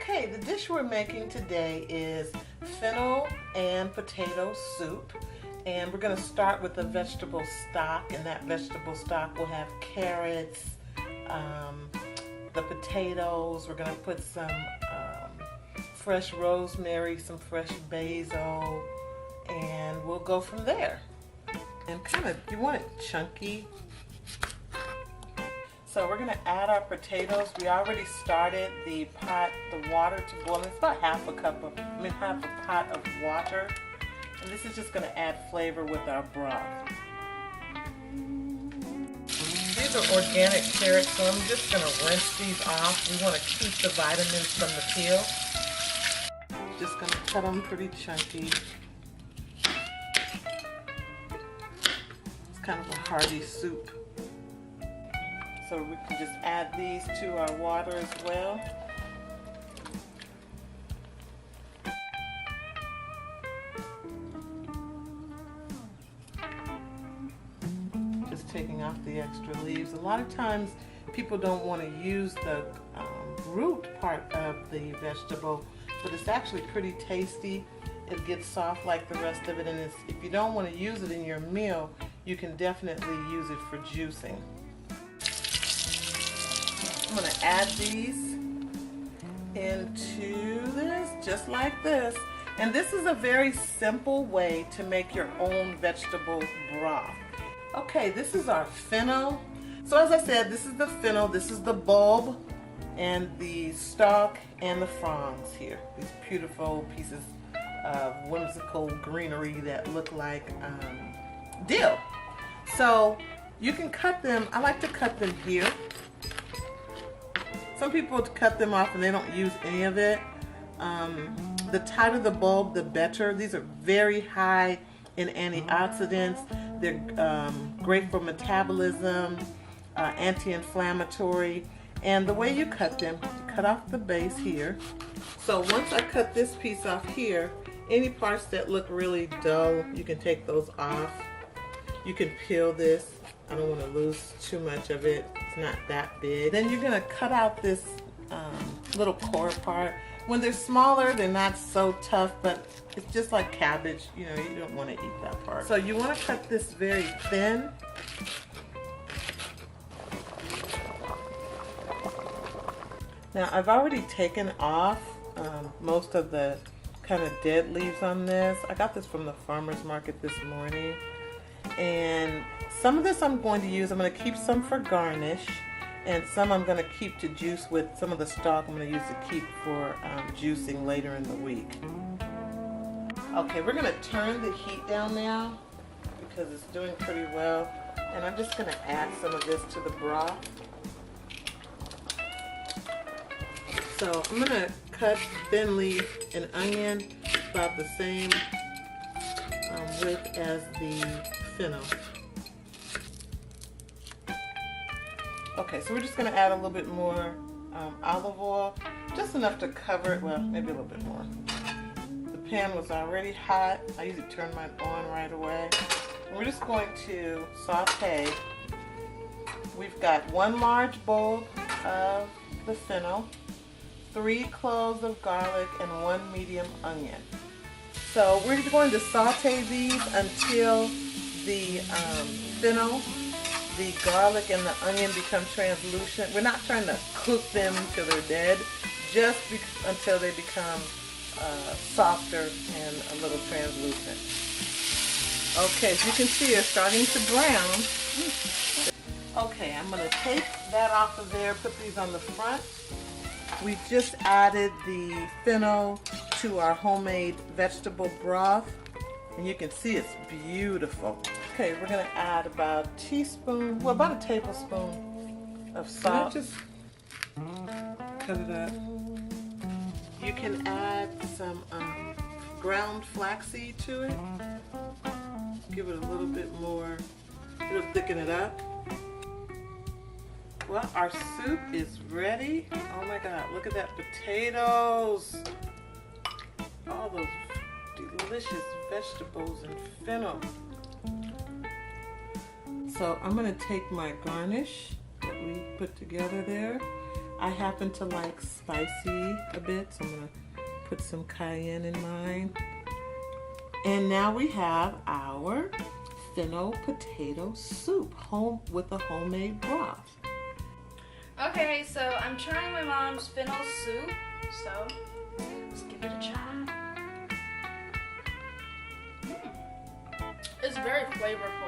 Okay, the dish we're making today is fennel and potato soup. And we're going to start with a vegetable stock, and that vegetable stock will have carrots, the potatoes. We're going to put some fresh rosemary, some fresh basil, and we'll go from there. And you want it chunky. So we're going to add our potatoes. We already started the water to boil. It's about half a pot of water. And this is just going to add flavor with our broth. These are organic carrots, so I'm just going to rinse these off. We want to keep the vitamins from the peel. Just going to cut them pretty chunky. It's kind of a hearty soup. So we can just add these to our water as well. Just taking off the extra leaves. A lot of times people don't want to use the root part of the vegetable, but it's actually pretty tasty. It gets soft like the rest of it, and if you don't want to use it in your meal, you can definitely use it for juicing. I'm going to add these into this, just like this. And this is a very simple way to make your own vegetable broth. Okay, this is our fennel. So as I said, this is the fennel, this is the bulb, and the stalk and the fronds here. These beautiful pieces of whimsical greenery that look like dill. So you can cut them, I like to cut them here. Some people cut them off and they don't use any of it. The tighter the bulb, the better. These are very high in antioxidants. They're great for metabolism, anti-inflammatory. And the way you cut them, you cut off the base here. So once I cut this piece off here, any parts that look really dull, you can take those off. You can peel this. I don't want to lose too much of it. It's not that big. Then you're going to cut out this little core part. When they're smaller, they're not so tough, but it's just like cabbage. You know, you don't want to eat that part. So you want to cut this very thin. Now I've already taken off most of the kind of dead leaves on this. I got this from the farmer's market this morning. And some of this I'm going to use, I'm going to keep some for garnish, and some I'm going to keep to juice with. Some of the stalk I'm going to use to keep for juicing later in the week. Okay, we're going to turn the heat down now because it's doing pretty well. And I'm just going to add some of this to the broth. So I'm going to cut thinly an onion about the same width as the fennel. Okay, so we're just going to add a little bit more olive oil, just enough to cover it, well, maybe a little bit more. The pan was already hot. I usually turn mine on right away. And we're just going to saute. We've got 1 large bulb of the fennel, 3 cloves of garlic, and 1 medium onion. So we're going to saute these until the fennel, the garlic, and the onion become translucent. We're not trying to cook them until they're dead, just until they become softer and a little translucent. Okay, as you can see, they're starting to brown. Okay, I'm going to take that off of there, put these on the front. We just added the fennel to our homemade vegetable broth, and you can see it's beautiful. Okay, we're going to add about a tablespoon of salt. Just cut it up. You can add some ground flaxseed to it. Give it a little bit more, it'll thicken it up. Well, our soup is ready. Oh my God, look at that, potatoes. All those delicious vegetables and fennel. So I'm going to take my garnish that we put together there. I happen to like spicy a bit, so I'm going to put some cayenne in mine. And now we have our Fennel-Potato Soup, home with a homemade broth. Okay, so I'm trying my mom's fennel soup, so let's give it a try. It's very flavorful.